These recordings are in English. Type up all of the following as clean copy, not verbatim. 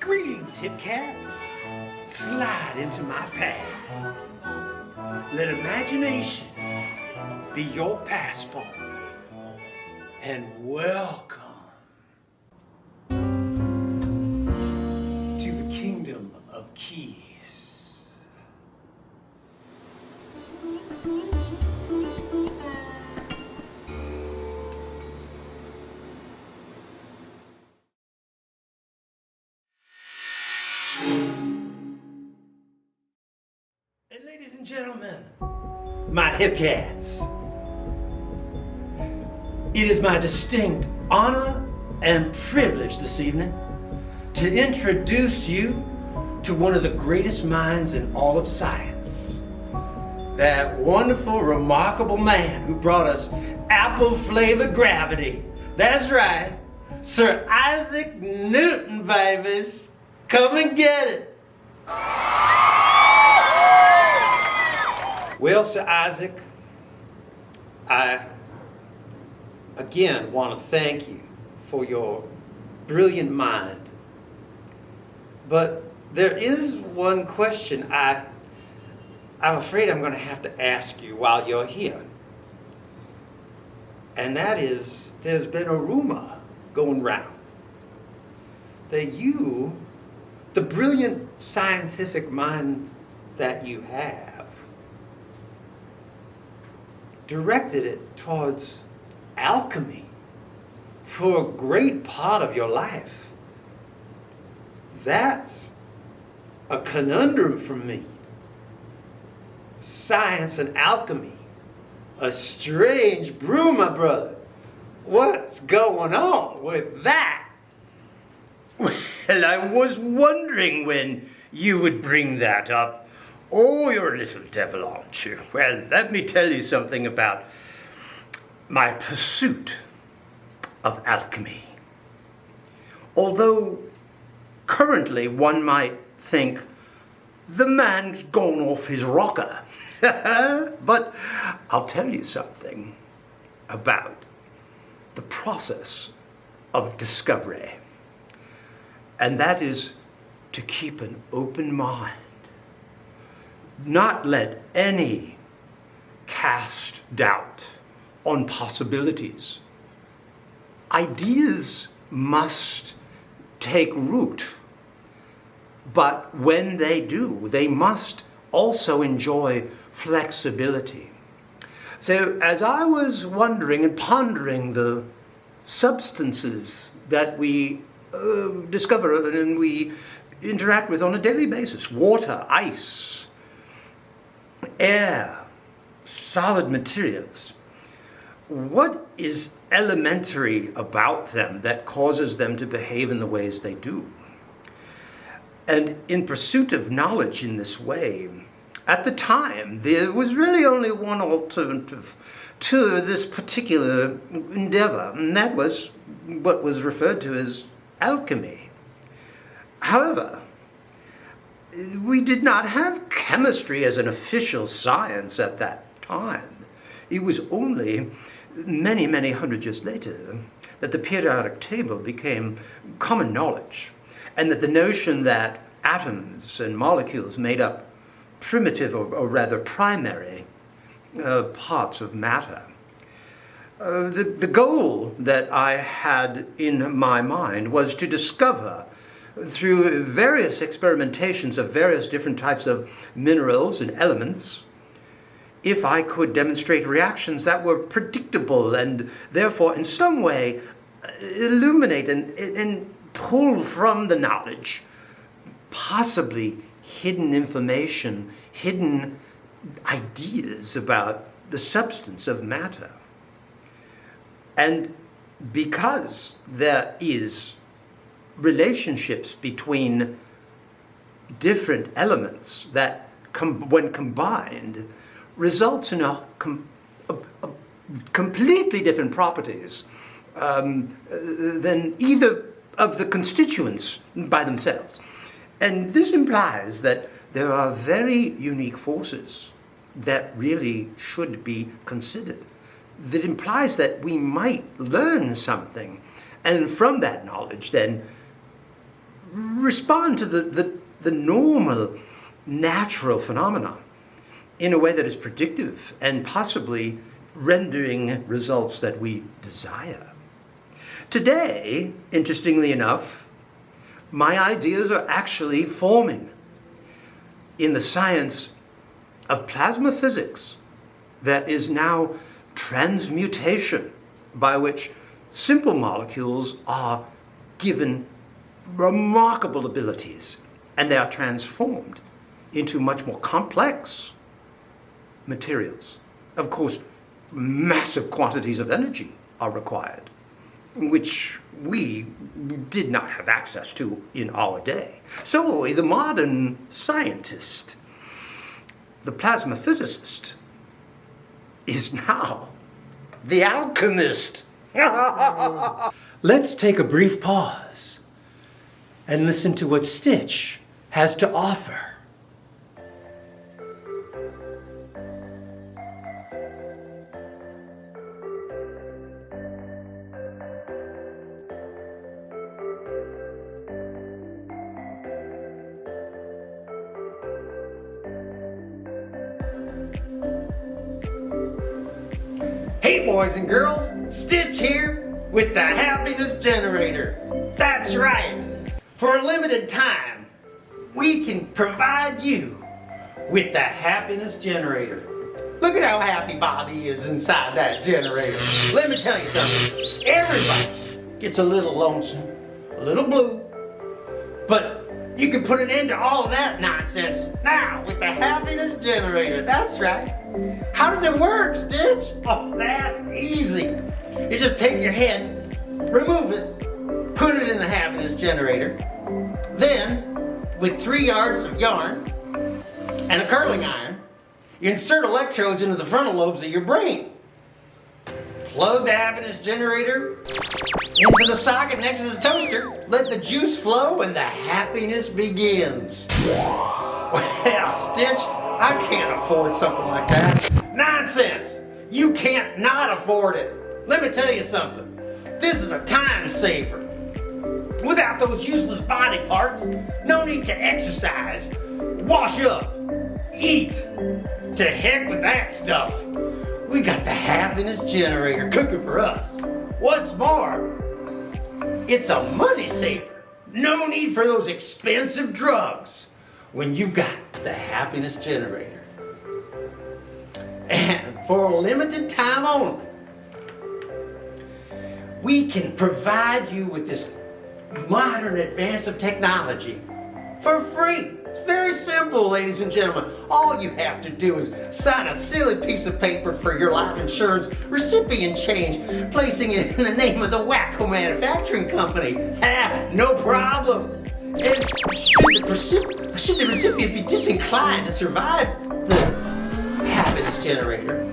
Greetings, hip cats. Slide into my path. Let imagination be your passport. And welcome to the kingdom of keys. And ladies and gentlemen, my hip cats, it is my distinct honor and privilege this evening to introduce you to one of the greatest minds in all of science. That wonderful, remarkable man who brought us apple-flavored gravity. That's right, Sir Isaac Newton, babies. Come and get it. Well, Sir Isaac, I again want to thank you for your brilliant mind. But there is one question I'm afraid I'm going to have to ask you while you're here. And that is, there's been a rumor going round that you, the brilliant scientific mind that you have, directed it towards alchemy for a great part of your life. That's a conundrum for me. Science and alchemy, a strange brew, my brother. What's going on with that? Well, I was wondering when you would bring that up. Oh, you're a little devil, aren't you? Well, let me tell you something about my pursuit of alchemy. Although currently one might think the man's gone off his rocker. But I'll tell you something about the process of discovery. And that is to keep an open mind. Not let any cast doubt on possibilities. Ideas must take root, but when they do, they must also enjoy flexibility. So as I was wondering and pondering the substances that we discover and we interact with on a daily basis, water, ice, air, solid materials, what is elementary about them that causes them to behave in the ways they do? And in pursuit of knowledge in this way, at the time, there was really only one alternative to this particular endeavor, and that was what was referred to as alchemy. However, we did not have chemistry as an official science at that time. It was only many, many hundred years later that the periodic table became common knowledge, and that the notion that atoms and molecules made up primitive, or rather primary, parts of matter. The goal that I had in my mind was to discover, through various experimentations of various different types of minerals and elements, if I could demonstrate reactions that were predictable and therefore in some way illuminate and pull from the knowledge possibly hidden information, hidden ideas about the substance of matter. And because there is relationships between different elements that, when combined, results in a completely different properties than either of the constituents by themselves. And this implies that there are very unique forces that really should be considered. That implies that we might learn something, and from that knowledge then respond to the normal, natural phenomena in a way that is predictive and possibly rendering results that we desire. Today, interestingly enough, my ideas are actually forming in the science of plasma physics. There is now transmutation, by which simple molecules are given remarkable abilities, and they are transformed into much more complex materials. Of course, massive quantities of energy are required, which we did not have access to in our day. So the modern scientist, the plasma physicist, is now the alchemist. Let's take a brief pause and listen to what Stitch has to offer. Hey boys and girls, Stitch here with the Happiness Generator. That's right, for a limited time, we can provide you with the Happiness Generator. Look at how happy Bobby is inside that generator. Let me tell you something, everybody gets a little lonesome, a little blue, but you can put an end to all of that nonsense now with the Happiness Generator. That's right. How does it work, Stitch? Oh, that's easy. You just take your head, remove it, put it in the Happiness Generator. Then, with 3 yards of yarn and a curling iron, you insert electrodes into the frontal lobes of your brain. Plug the Happiness Generator into the socket next to the toaster, let the juice flow, and the happiness begins. Well, Stitch, I can't afford something like that. Nonsense! You can't not afford it. Let me tell you something. This is a time saver. Without those useless body parts, no need to exercise, wash up, eat. To heck with that stuff. We got the Happiness Generator cooking for us. What's more, it's a money saver. No need for those expensive drugs when you've got the Happiness Generator. And for a limited time only, we can provide you with this modern advance of technology for free. It's very simple, ladies and gentlemen. All you have to do is sign a silly piece of paper for your life insurance recipient change, placing it in the name of the Wacko Manufacturing Company. No problem. And should the recipient be disinclined to survive the Happiness Generator,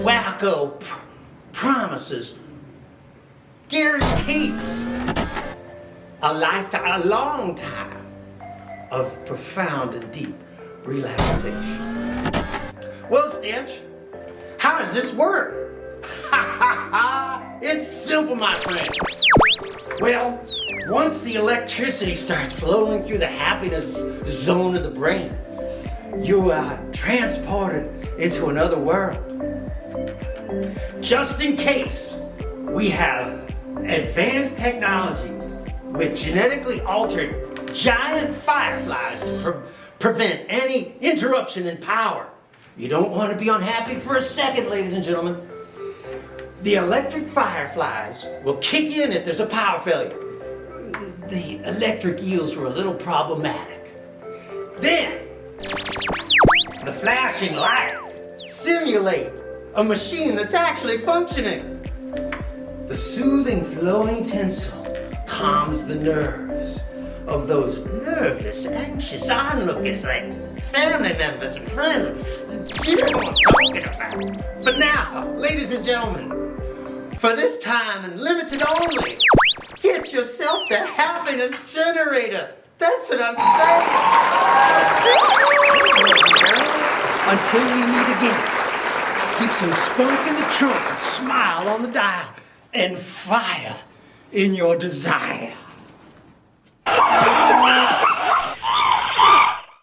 Wacko promises, guarantees a long time of profound and deep relaxation. Well, Stitch, how does this work? It's simple, my friend. Well, once the electricity starts flowing through the happiness zone of the brain, you are transported into another world. Just in case, we have advanced technology with genetically altered giant fireflies to prevent any interruption in power. You don't want to be unhappy for a second, ladies and gentlemen. The electric fireflies will kick in if there's a power failure. The electric eels were a little problematic. Then, the flashing lights simulate a machine that's actually functioning. The soothing flowing tinsel calms the nerves of those nervous, anxious onlookers like family members and friends. You know what I'm talking about. But now, ladies and gentlemen, for this time and limited only, get yourself the Happiness Generator. That's what I'm saying. Until we meet again, keep some spunk in the trunk, a smile on the dial, and fire in your desire.